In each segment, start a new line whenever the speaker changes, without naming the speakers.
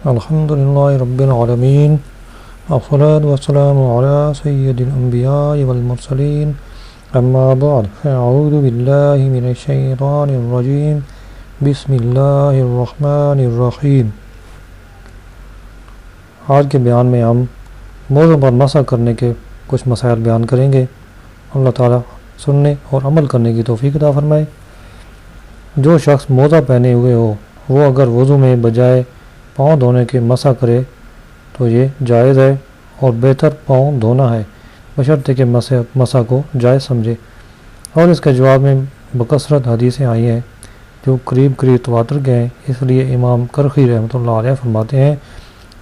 الحمد للہ رب العالمین والصلاة والسلام علی سید الانبیاء والمرسلین اما بعد فاعوذ باللہ من الشیطان الرجیم بسم اللہ الرحمن الرحیم۔ آج کے بیان میں ہم موضوع پر مسح کرنے کے کچھ مسائل بیان کریں گے۔ اللہ تعالیٰ سننے اور عمل کرنے کی توفیق عطا فرمائے۔ جو شخص موزہ پہنے ہوئے ہو وہ اگر وضو میں بجائے پاؤں دھونے کے مسح کرے تو یہ جائز ہے اور بہتر پاؤں دھونا ہے، بشرطے کہ مسح کو جائز سمجھے۔ اور اس کے جواب میں بکثرت حدیثیں آئی ہیں جو قریب تواتر کے ہیں، اس لیے امام کرخی رحمۃ اللہ علیہ فرماتے ہیں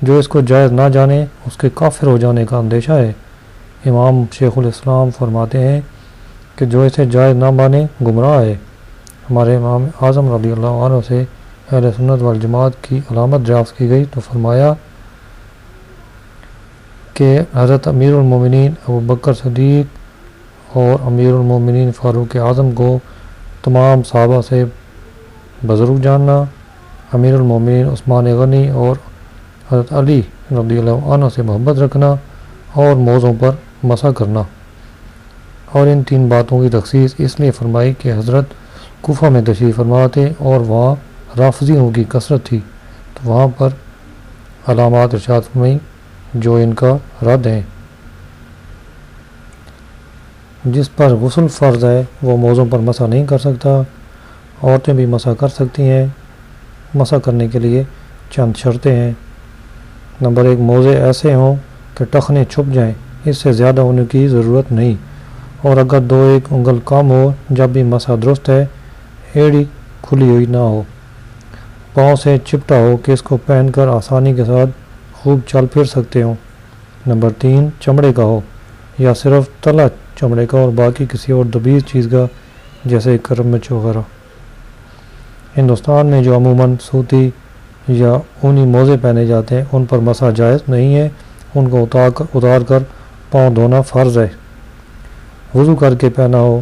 جو اس کو جائز نہ جانے اس کے کافر ہو جانے کا اندیشہ ہے۔ امام شیخ الاسلام فرماتے ہیں کہ جو اسے جائز نہ مانے گمراہ ہے۔ ہمارے امام اعظم رضی اللہ عنہ سے اہل سنت والجماعت کی علامت دریافت کی گئی تو فرمایا کہ حضرت امیر المومنین ابو بکر صدیق اور امیر المومنین فاروق اعظم کو تمام صحابہ سے بزرگ جاننا، امیر المومنین عثمان غنی اور حضرت علی رضی اللہ عنہ سے محبت رکھنا اور موضوع پر مسح کرنا۔ اور ان تین باتوں کی تخصیص اس لیے فرمائی کہ حضرت کوفہ میں تشریف فرما تھے اور وہاں رافضیوں کی کثرت تھی، تو وہاں پر علامات ارشاد فرمائی جو ان کا رد ہیں۔ جس پر غسل فرض ہے وہ موضوع پر مسح نہیں کر سکتا، عورتیں بھی مسح کر سکتی ہیں۔ مسح کرنے کے لیے چند شرطیں ہیں۔ نمبر 1، موزے ایسے ہوں کہ ٹخنے چھپ جائیں، اس سے زیادہ ہونے کی ضرورت نہیں، اور اگر 2-1 انگل کم ہو جب بھی مسح درست ہے، ایڑی کھلی ہوئی نہ ہو، پاؤں سے چپٹا ہو کہ اس کو پہن کر آسانی کے ساتھ خوب چل پھر سکتے ہوں۔ نمبر 3، چمڑے کا ہو یا صرف تلا چمڑے کا اور باقی کسی اور دبیز چیز کا جیسے کرمچ وغیرہ۔ ہندوستان میں جو عموماً سوتی یا اونی موزے پہنے جاتے ہیں ان پر مسح جائز نہیں ہے، ان کو اتار کر پاؤں دھونا فرض ہے۔ وضو کر کے پہنا ہو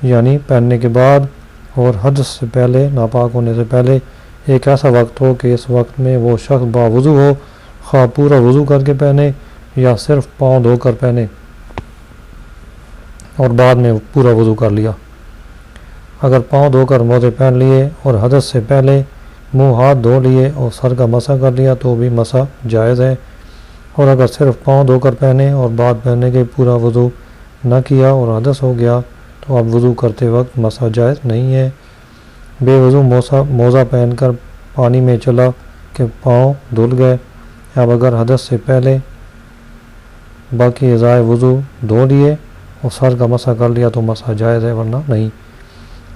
یعنی پہننے کے بعد اور حدث سے پہلے، ناپاک ہونے سے پہلے ایک ایسا وقت ہو کہ اس وقت میں وہ شخص باوضو ہو، خواہ پورا وضو کر کے پہنے یا صرف پاؤں دھو کر پہنے اور بعد میں پورا وضو کر لیا۔ اگر پاؤں دھو کر موزے پہن لیے اور حدث سے پہلے منہ ہاتھ دھو لیے اور سر کا مسح کر لیا تو بھی مسح جائز ہے، اور اگر صرف پاؤں دھو کر پہنے اور بعد پہننے کے پورا وضو نہ کیا اور حدث ہو گیا تو اب وضو کرتے وقت مسح جائز نہیں ہے۔ بے وضو موزہ پہن کر پانی میں چلا کہ پاؤں دھل گئے، اب اگر حدث سے پہلے باقی اعضائے وضو دھو لیے اور سر کا مسح کر لیا تو مسح جائز ہے، ورنہ نہیں۔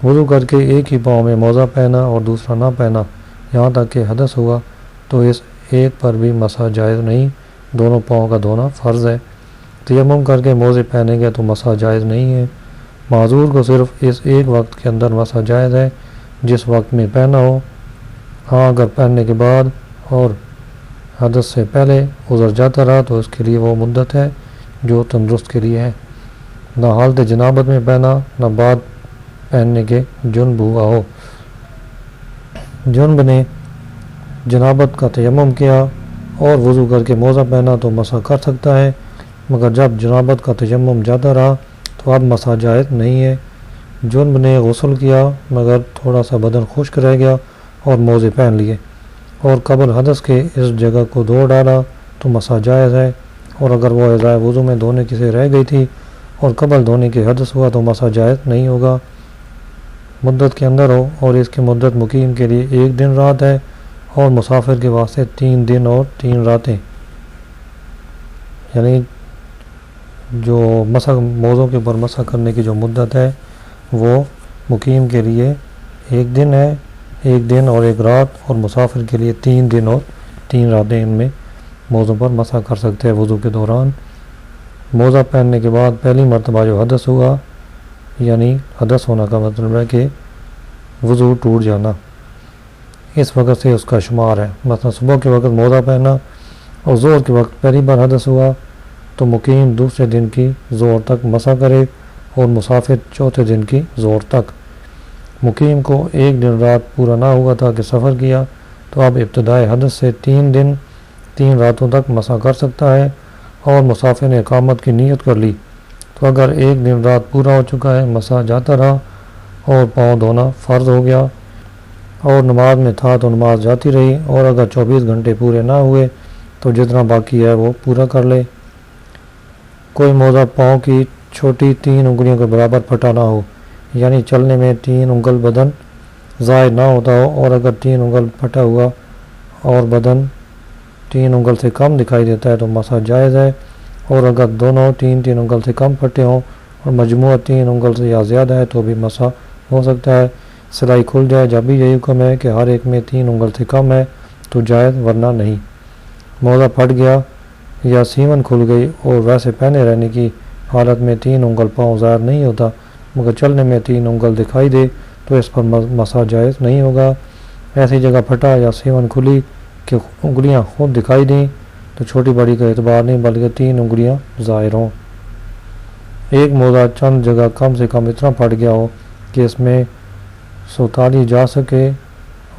وضو کر کے ایک ہی پاؤں میں موزہ پہنا اور دوسرا نہ پہنا یہاں تک کہ حدث ہوا تو اس ایک پر بھی مسح جائز نہیں، دونوں پاؤں کا دھونا فرض ہے۔ تیمم کر کے موزے پہنیں گے تو مسح جائز نہیں ہے۔ معذور کو صرف اس ایک وقت کے اندر مسح جائز ہے جس وقت میں پہنا ہو۔ ہاں اگر پہننے کے بعد اور حدث سے پہلے عذر جاتا رہا تو اس کے لیے وہ مدت ہے جو تندرست کے لیے ہے۔ نہ حالت جنابت میں پہنا نہ بعد پہننے کے جنب ہوا ہو۔ جنب نے جنابت کا تیمم کیا اور وضو کر کے موزہ پہنا تو مسح کر سکتا ہے، مگر جب جنابت کا تیمم جاتا رہا تو اب مسح جائز نہیں ہے۔ جنب نے غسل کیا مگر تھوڑا سا بدن خشک رہ گیا اور موزے پہن لیے اور قبل حدث کے اس جگہ کو دھو ڈالا تو مسح جائز ہے، اور اگر وہ اعضائے وضو میں دھونے کی سے رہ گئی تھی اور قبل دھونے کے حدث ہوا تو مسح جائز نہیں ہوگا۔ مدت کے اندر ہو اور اس کی مدت مقیم کے لیے 1 دن رات ہے اور مسافر کے واسطے 3 دن اور 3 راتیں، یعنی جو موضوع کے اوپر مسح کرنے کی جو مدت ہے وہ مقیم کے لیے 1 دن ہے، 1 دن اور 1 رات، اور مسافر کے لیے 3 دن اور 3 راتیں ان میں موضوع پر مسح کر سکتے ہیں وضو کے دوران۔ موزہ پہننے کے بعد پہلی مرتبہ جو حدث ہوا، یعنی حدث ہونا کا مطلب ہے کہ وضو ٹوٹ جانا، اس وقت سے اس کا شمار ہے۔ مثلا صبح کے وقت موزہ پہنا اور ظہر کے وقت پہلی بار حدث ہوا تو مقیم دوسرے دن کی ظہر تک مسح کرے اور مسافر چوتھے دن کی ظہر تک۔ مقیم کو 1 دن رات پورا نہ ہوا تھا کہ سفر کیا تو اب ابتدائے حدث سے 3 دن 3 راتوں تک مسح کر سکتا ہے، اور مسافر نے اقامت کی نیت کر لی تو اگر 1 دن رات پورا ہو چکا ہے مسح جاتا رہا اور پاؤں دھونا فرض ہو گیا، اور نماز میں تھا تو نماز جاتی رہی، اور اگر 24 گھنٹے پورے نہ ہوئے تو جتنا باقی ہے وہ پورا کر لے۔ کوئی موزہ پاؤں کی چھوٹی 3 انگلیوں کے برابر پھٹا نہ ہو، یعنی چلنے میں 3 انگل بدن زائد نہ ہوتا ہو، اور اگر 3 انگل پھٹا ہوا اور بدن 3 انگل سے کم دکھائی دیتا ہے تو مسح جائز ہے، اور اگر دونوں 3 انگل سے کم پھٹے ہوں اور مجموعہ 3 انگل سے یا زیادہ ہے تو بھی مسح ہو سکتا ہے۔ سلائی کھل جائے جب بھی یہی حکم ہے کہ ہر ایک میں 3 انگل سے کم ہے تو جائز، ورنہ نہیں۔ موزہ پھٹ گیا یا سیون کھل گئی اور ویسے پہنے رہنے کی حالت میں 3 انگل پاؤں ظاہر نہیں ہوتا مگر چلنے میں 3 انگل دکھائی دے تو اس پر مسح جائز نہیں ہوگا۔ ایسی جگہ پھٹا یا سیون کھلی کہ انگلیاں خود دکھائی دیں تو چھوٹی بڑی کا اعتبار نہیں بلکہ 3 انگلیاں ظاہر ہوں۔ ایک موزہ چند جگہ کم سے کم اتنا پھٹ گیا ہو کہ اس میں سوتالی جا سکے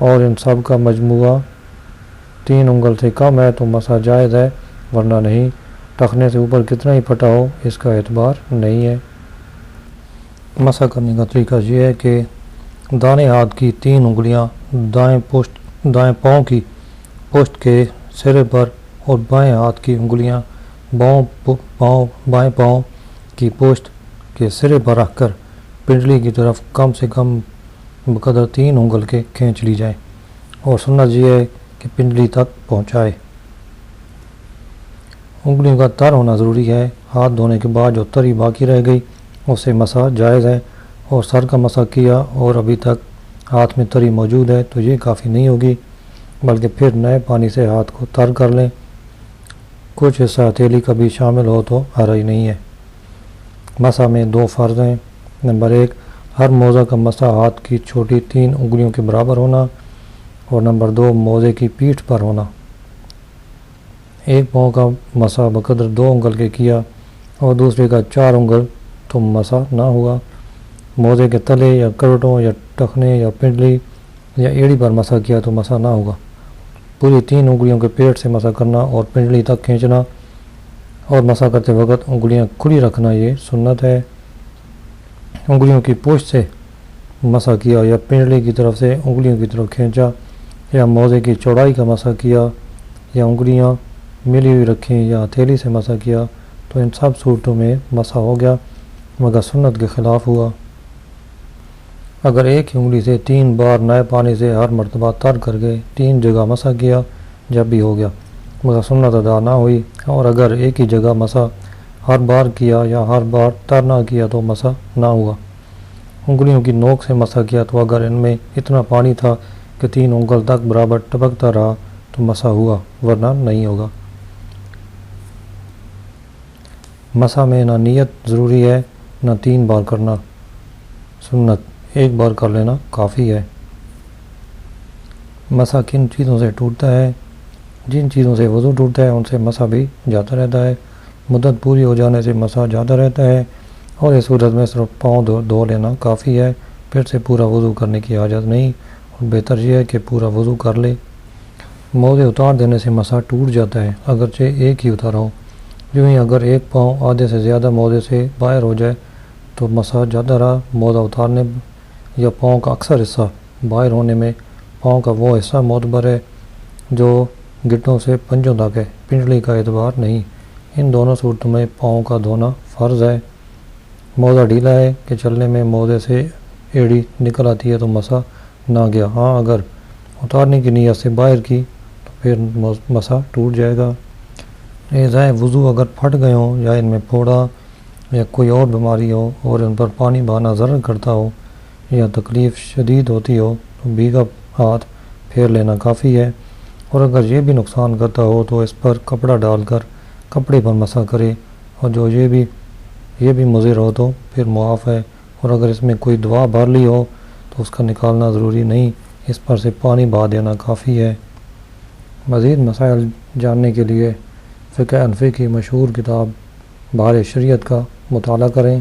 اور ان سب کا مجموعہ 3 انگل سے کم ہے تو مسح جائز ہے، ورنہ نہیں۔ ٹخنے سے اوپر کتنا ہی پھٹا ہو اس کا اعتبار نہیں ہے۔ مسح کرنے کا طریقہ یہ ہے کہ دائیں ہاتھ کی 3 انگلیاں دائیں پاؤں کی پشت کے سرے پر اور بائیں ہاتھ کی انگلیاں بائیں پاؤں کی پشت کے سرے پر رکھ کر پنڈلی کی طرف کم سے کم بقدر 3 انگل کے کھینچ لی جائے، اور سنت یہ ہے کہ پنڈلی تک پہنچائے۔ انگلیوں کا تر ہونا ضروری ہے۔ ہاتھ دھونے کے بعد جو تری باقی رہ گئی اسے مسح جائز ہے، اور سر کا مسح کیا اور ابھی تک ہاتھ میں تری موجود ہے تو یہ کافی نہیں ہوگی، بلکہ پھر نئے پانی سے ہاتھ کو تر کر لیں۔ کچھ حصہ ہتھیلی کا بھی شامل ہو تو حرج نہیں ہے۔ مسح میں 2 فرض ہیں۔ نمبر 1، ہر موزہ کا مسح ہاتھ کی چھوٹی 3 انگلیوں کے برابر ہونا، اور نمبر 2، موزے کی پیٹھ پر ہونا۔ ایک پاؤں کا مسح بقدر 2 انگل کے کیا اور دوسرے کا 4 انگل تو مسح نہ ہوا۔ موزے کے تلے یا کروٹوں یا ٹخنے یا پنڈلی یا ایڑی پر مسح کیا تو مسح نہ ہوگا۔ پوری 3 انگلیوں کے پیٹ سے مسح کرنا اور پنڈلی تک کھینچنا، اور مسح کرتے وقت انگلیاں کھلی رکھنا یہ سنت ہے۔ انگلیوں کی پشت سے مسح کیا یا پنڈلی کی طرف سے انگلیوں کی طرف کھینچا یا موزے کی چوڑائی کا مسح کیا یا انگلیاں ملی ہوئی رکھیں یا ہتھیلی سے مسح کیا تو ان سب صورتوں میں مسح ہو گیا مگر سنت کے خلاف ہوا۔ اگر ایک ہی انگلی سے 3 بار نئے پانی سے ہر مرتبہ تر کر کے 3 جگہ مسح کیا جب بھی ہو گیا مگر سنت ادا نہ ہوئی، اور اگر ایک ہی جگہ مسح ہر بار کیا یا ہر بار تر نہ کیا تو مسح نہ ہوا۔ انگلیوں کی نوک سے مسح کیا تو اگر ان میں اتنا پانی تھا کہ 3 انگل تک برابر ٹپکتا رہا تو مسح ہوا، ورنہ نہیں ہوگا۔ مسح میں نہ نیت ضروری ہے نہ 3 بار کرنا، سنت 1 بار کر لینا کافی ہے۔ مسح کن چیزوں سے ٹوٹتا ہے؟ جن چیزوں سے وضو ٹوٹتا ہے ان سے مسح بھی جاتا رہتا ہے۔ مدت پوری ہو جانے سے مسح جاتا رہتا ہے، اور اس صورت میں صرف پاؤں دھو لینا کافی ہے، پھر سے پورا وضو کرنے کی حاجت نہیں، اور بہتر یہ ہے کہ پورا وضو کر لے۔ موزے اتار دینے سے مسح ٹوٹ جاتا ہے اگرچہ ایک ہی اتارا ہو۔ یوں ہی اگر ایک پاؤں آدھے سے زیادہ موزے سے باہر ہو جائے تو مسح جاتا رہا۔ موزہ اتارنے یا پاؤں کا اکثر حصہ باہر ہونے میں پاؤں کا وہ حصہ معتبر ہے جو گھٹنوں سے پنجوں تک ہے، پنڈلی کا اعتبار نہیں۔ ان دونوں صورتوں میں پاؤں کا دھونا فرض ہے۔ موزہ ڈھیلا ہے کہ چلنے میں موزے سے ایڑی نکل آتی ہے تو مسح نہ گیا، ہاں اگر اتارنے کی نیت سے باہر کی تو پھر مسح ٹوٹ جائے گا۔ اعضائے وضو اگر پھٹ گئے ہوں یا ان میں پھوڑا یا کوئی اور بیماری ہو اور ان پر پانی بہانا ضرر کرتا ہو یا تکلیف شدید ہوتی ہو تو بھیگا ہاتھ پھیر لینا کافی ہے، اور اگر یہ بھی نقصان کرتا ہو تو اس پر کپڑا ڈال کر کپڑے پر مسح کرے، اور جو یہ بھی مضر ہو تو پھر معاف ہے، اور اگر اس میں کوئی دوا بھر لی ہو تو اس کا نکالنا ضروری نہیں، اس پر سے پانی بہا دینا کافی ہے۔ مزید مسائل جاننے کے لیے فقہ حنفی کی مشہور کتاب بحر شریعت کا مطالعہ کریں۔